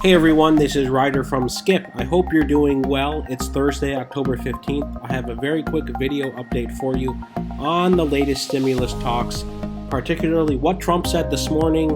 Hey everyone, this is Ryder from Skip. I hope you're doing well. It's Thursday, October 15th. I have a very quick video update for you on the latest stimulus talks, particularly what Trump said this morning,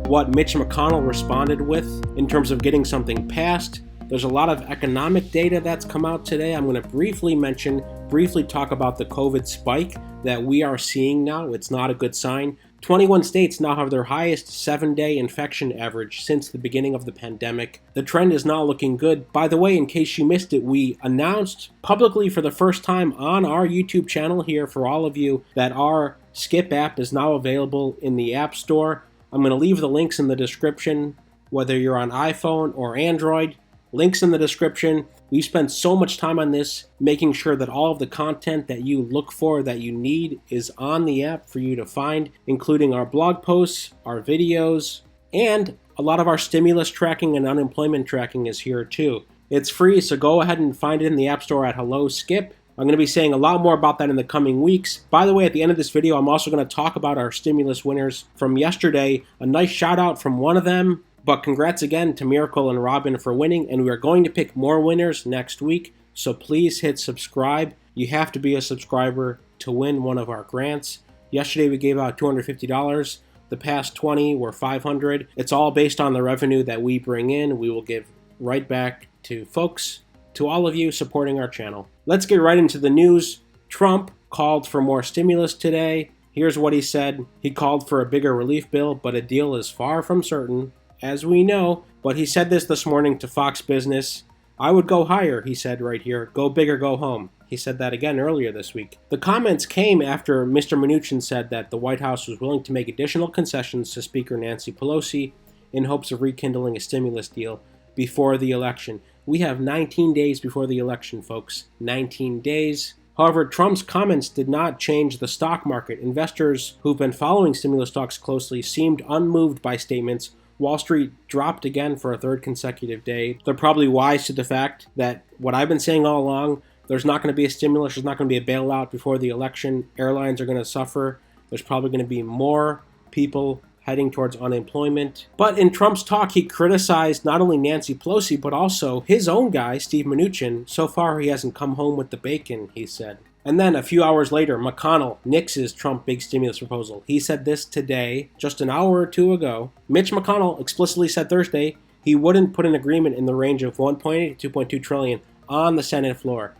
what Mitch McConnell responded with in terms of getting something passed. There's a lot of economic data that's come out today. I'm going to briefly talk about the COVID spike that we are seeing now. It's not a good sign. 21 states now have their highest 7-day infection average since the beginning of the pandemic. The trend is not looking good. By the way, in case you missed it, we announced publicly for the first time on our YouTube channel here for all of you that our Skip app is now available in the App Store. I'm going to leave the links in the description, whether you're on iPhone or Android. Links in the description. We spent so much time on this, making sure that all of the content that you look for, that you need, is on the app for you to find, including our blog posts, our videos, and a lot of our stimulus tracking and unemployment tracking is here too. It's free, so go ahead and find it in the App Store at Hello Skip. I'm going to be saying a lot more about that in the coming weeks. By the way, at the end of this video, I'm also going to talk about our stimulus winners from yesterday. A nice shout out from one of them. But congrats again to Miracle and Robin for winning, and we are going to pick more winners next week, so please hit subscribe. You have to be a subscriber to win one of our grants. Yesterday we gave out $250. The past 20 were $500. It's all based on the revenue that we bring in. We will give right back to folks, to all of you supporting our channel. Let's get right into the news. Trump called for more stimulus today. Here's what he said. He called for a bigger relief bill, but a deal is far from certain, as we know, but he said this morning to Fox Business. I would go higher, he said right here. Go big or go home. He said that again earlier this week. The comments came after Mr. Mnuchin said that the White House was willing to make additional concessions to Speaker Nancy Pelosi in hopes of rekindling a stimulus deal before the election. We have 19 days before the election, folks. 19 days. However, Trump's comments did not change the stock market. Investors who've been following stimulus talks closely seemed unmoved by statements. Wall Street dropped again for a third consecutive day. They're probably wise to the fact that what I've been saying all along, there's not going to be a stimulus, there's not going to be a bailout before the election. Airlines are going to suffer. There's probably going to be more people heading towards unemployment. But in Trump's talk, he criticized not only Nancy Pelosi, but also his own guy, Steve Mnuchin. So far, he hasn't come home with the bacon, he said. And then a few hours later, McConnell nixes Trump's big stimulus proposal. He said this today, just an hour or two ago. Mitch McConnell explicitly said Thursday he wouldn't put an agreement in the range of 1.8 to 2.2 trillion on the Senate floor.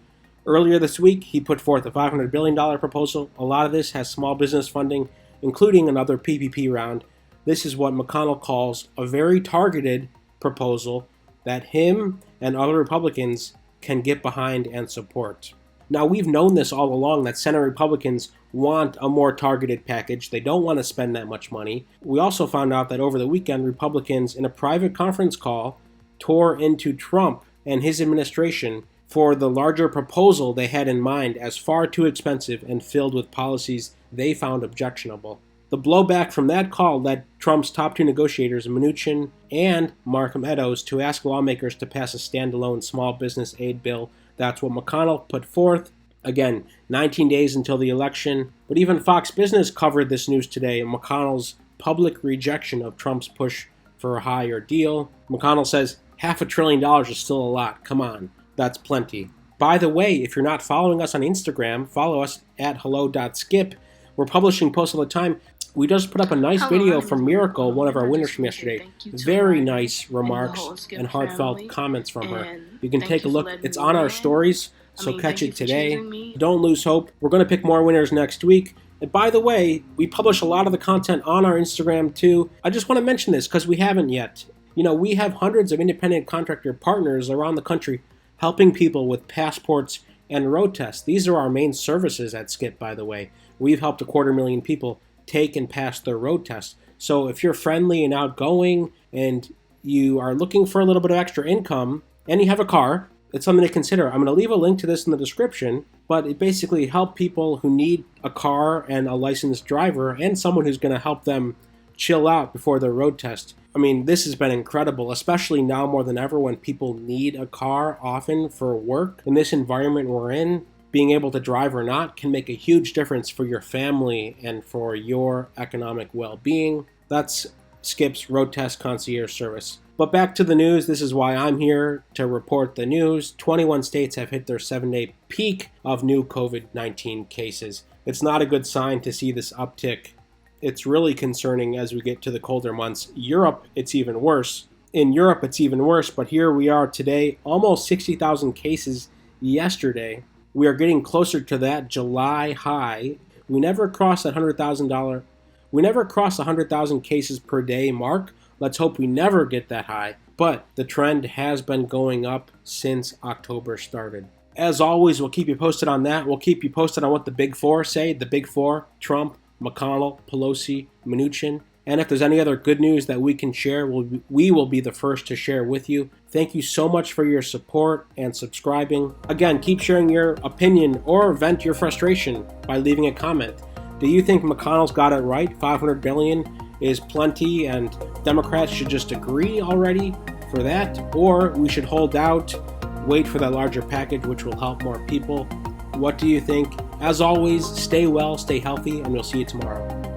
Earlier this week, he put forth a $500 billion proposal. A lot of this has small business funding, including another PPP round. This is what McConnell calls a very targeted proposal that him and other Republicans can get behind and support. Now, we've known this all along, that Senate Republicans want a more targeted package. They don't want to spend that much money. We also found out that over the weekend, Republicans, in a private conference call, tore into Trump and his administration for the larger proposal they had in mind as far too expensive and filled with policies they found objectionable. The blowback from that call led Trump's top two negotiators, Mnuchin and Mark Meadows, to ask lawmakers to pass a standalone small business aid bill. That's what McConnell put forth. Again, 19 days until the election. But even Fox Business covered this news today, McConnell's public rejection of Trump's push for a higher deal. McConnell says $500 billion is still a lot. Come on, that's plenty. By the way, if you're not following us on Instagram, follow us at hello.skip. We're publishing posts all the time. We just put up a nice video from Miracle, one of our winners from yesterday. Very nice remarks and heartfelt comments from her. You can take a look. It's on our stories, so catch it today. Don't lose hope. We're going to pick more winners next week. And by the way, we publish a lot of the content on our Instagram too. I just want to mention this because we haven't yet. You know, we have hundreds of independent contractor partners around the country helping people with passports and road tests. These are our main services at Skip, by the way. We've helped 250,000 people take and pass their road tests. So if you're friendly and outgoing and you are looking for a little bit of extra income and you have a car, it's something to consider. I'm going to leave a link to this in the description, but it basically helps people who need a car and a licensed driver and someone who's going to help them chill out before their road test. I mean, this has been incredible, especially now more than ever when people need a car often for work. In this environment we're in, being able to drive or not can make a huge difference for your family and for your economic well-being. That's Skip's road test concierge service. But back to the news. This is why I'm here to report the news. 21 states have hit their 7-day peak of new COVID-19 cases. It's not a good sign to see this uptick. It's really concerning as we get to the colder months. Europe, it's even worse. In Europe, it's even worse, but here we are today, almost 60,000 cases yesterday. We are getting closer to that July high. We never crossed that $100,000. We never crossed 100,000 cases per day mark. Let's hope we never get that high. But the trend has been going up since October started. As always, we'll keep you posted on that. We'll keep you posted on what the Big Four say. The Big Four: Trump, McConnell, Pelosi, Mnuchin. And if there's any other good news that we can share, we will be the first to share with you. Thank you so much for your support and subscribing. Again, keep sharing your opinion or vent your frustration by leaving a comment. Do you think McConnell's got it right? $500 billion is plenty and Democrats should just agree already for that? Or we should hold out, wait for that larger package which will help more people? What do you think? As always, stay well, stay healthy, and we'll see you tomorrow.